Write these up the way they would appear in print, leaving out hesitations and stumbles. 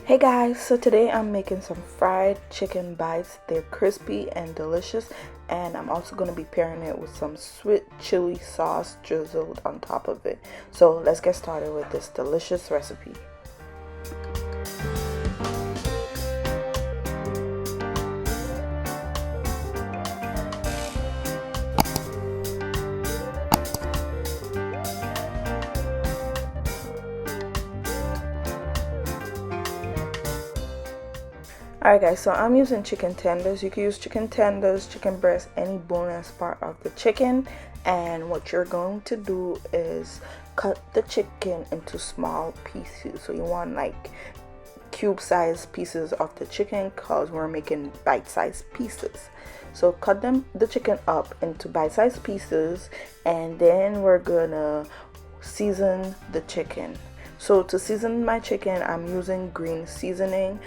Hey guys, so today I'm making some fried chicken bites. They're crispy and delicious, and I'm also going to be pairing it with some sweet chili sauce drizzled on top of it. So let's get started with this delicious recipe. Alright guys, so I'm using chicken tenders. You can use chicken tenders, chicken breast, any boneless part of the chicken. And what you're going to do is cut the chicken into small pieces. So you want like cube-sized pieces of the chicken because we're making bite-sized pieces. So cut the chicken up into bite-sized pieces, and then we're gonna season the chicken. So to season my chicken, I'm using green seasoning.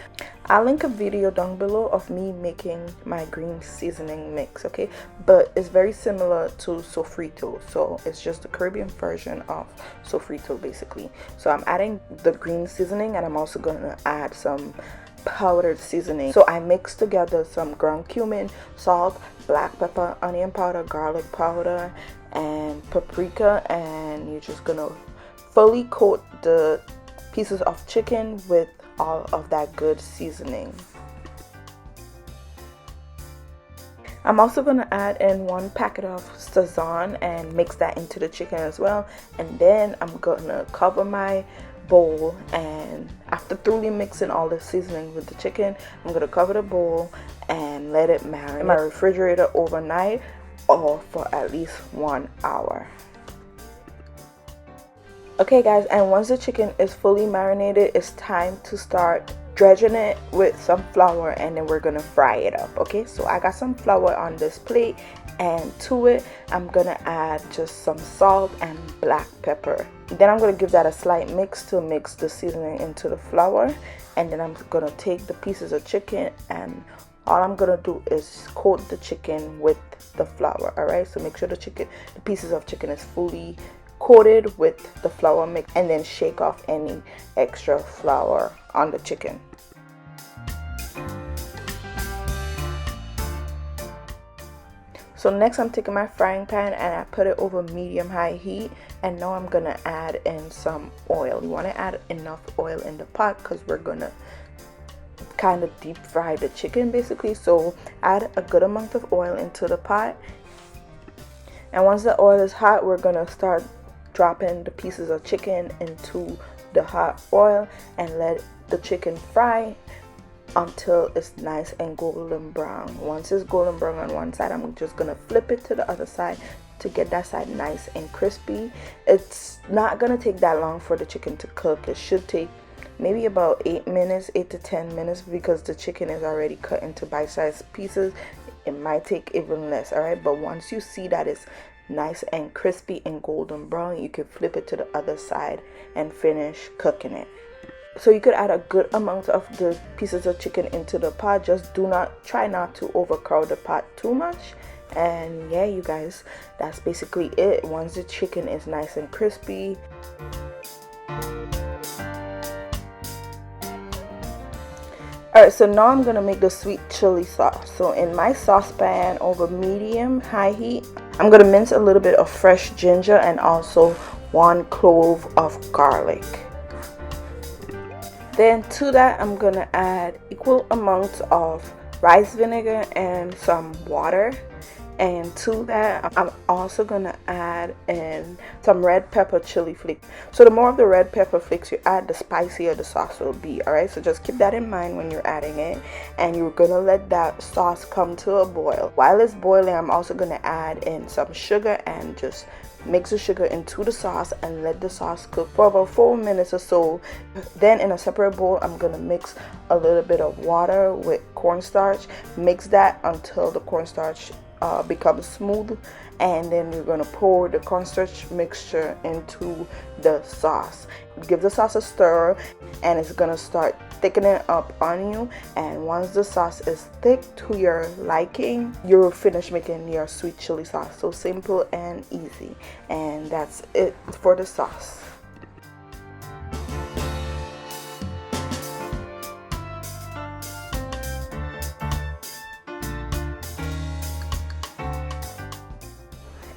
I'll link a video down below of me making my green seasoning mix, okay? But it's very similar to sofrito, so it's just the Caribbean version of sofrito basically. So I'm adding the green seasoning, and I'm also gonna add some powdered seasoning. So I mix together some ground cumin, salt, black pepper, onion powder, garlic powder, and paprika, and you're just gonna fully coat the pieces of chicken with all of that good seasoning. I'm also going to add in 1 packet of Sazon and mix that into the chicken as well. And then I'm going to cover my bowl, and after thoroughly mixing all the seasoning with the chicken, I'm going to cover the bowl and let it marinate in my refrigerator overnight or for at least 1 hour. Okay guys, and once the chicken is fully marinated, it's time to start dredging it with some flour, and then we're gonna fry it up. Okay, so I got some flour on this plate, and to it I'm gonna add just some salt and black pepper. Then I'm gonna give that a slight mix to mix the seasoning into the flour, and then I'm gonna take the pieces of chicken, and all I'm gonna do is coat the chicken with the flour. All right, so make sure the pieces of chicken is fully coated with the flour mix, and then shake off any extra flour on the chicken. So next I'm taking my frying pan and I put it over medium-high heat, and now I'm gonna add in some oil. You want to add enough oil in the pot because we're gonna kind of deep fry the chicken basically. So add a good amount of oil into the pot, and once the oil is hot, we're gonna start dropping the pieces of chicken into the hot oil and let the chicken fry until it's nice and golden brown. Once it's golden brown on one side, I'm just gonna flip it to the other side to get that side nice and crispy. It's not gonna take that long for the chicken to cook. It should take maybe about 8 to 10 minutes because the chicken is already cut into bite-sized pieces. It might take even less. All right, but once you see that it's nice and crispy and golden brown, you can flip it to the other side and finish cooking it. So you could add a good amount of the pieces of chicken into the pot. Just try not to overcrowd the pot too much. And yeah, you guys, that's basically it. Once the chicken is nice and crispy, alright, so now I'm gonna make the sweet chili sauce. So in my saucepan over medium-high heat, I'm gonna mince a little bit of fresh ginger and also 1 clove of garlic. Then to that, I'm gonna add equal amounts of rice vinegar and some water. And to that, I'm also gonna add in some red pepper chili flakes. So the more of the red pepper flakes you add, the spicier the sauce will be. Alright, so just keep that in mind when you're adding it, and you're gonna let that sauce come to a boil. While it's boiling, I'm also gonna add in some sugar and just mix the sugar into the sauce and let the sauce cook for about 4 minutes or so. Then in a separate bowl, I'm gonna mix a little bit of water with cornstarch. Mix that until the cornstarch becomes smooth, and then you're going to pour the cornstarch mixture into the sauce. Give the sauce a stir, and it's going to start thickening up on you. And once the sauce is thick to your liking, you're finished making your sweet chili sauce. So simple and easy, and that's it for the sauce.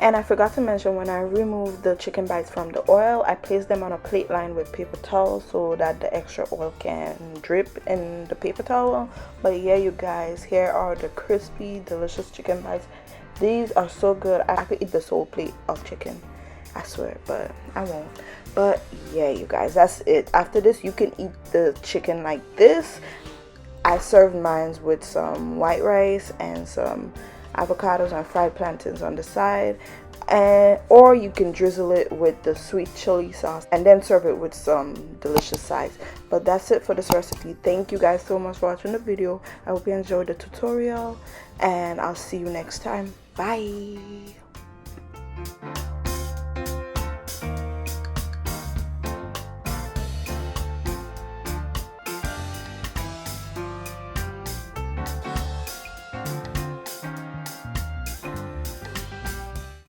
And I forgot to mention, when I remove the chicken bites from the oil, I place them on a plate lined with paper towel so that the extra oil can drip in the paper towel. But yeah, you guys, here are the crispy, delicious chicken bites. These are so good. I could eat this whole plate of chicken, I swear, but I won't. But yeah, you guys, that's it. After this, you can eat the chicken like this. I served mine with some white rice and some avocados and fried plantains on the side, and or you can drizzle it with the sweet chili sauce and then serve it with some delicious sides. But that's it for this recipe. Thank you guys so much for watching the video. I hope you enjoyed the tutorial, and I'll see you next time. Bye.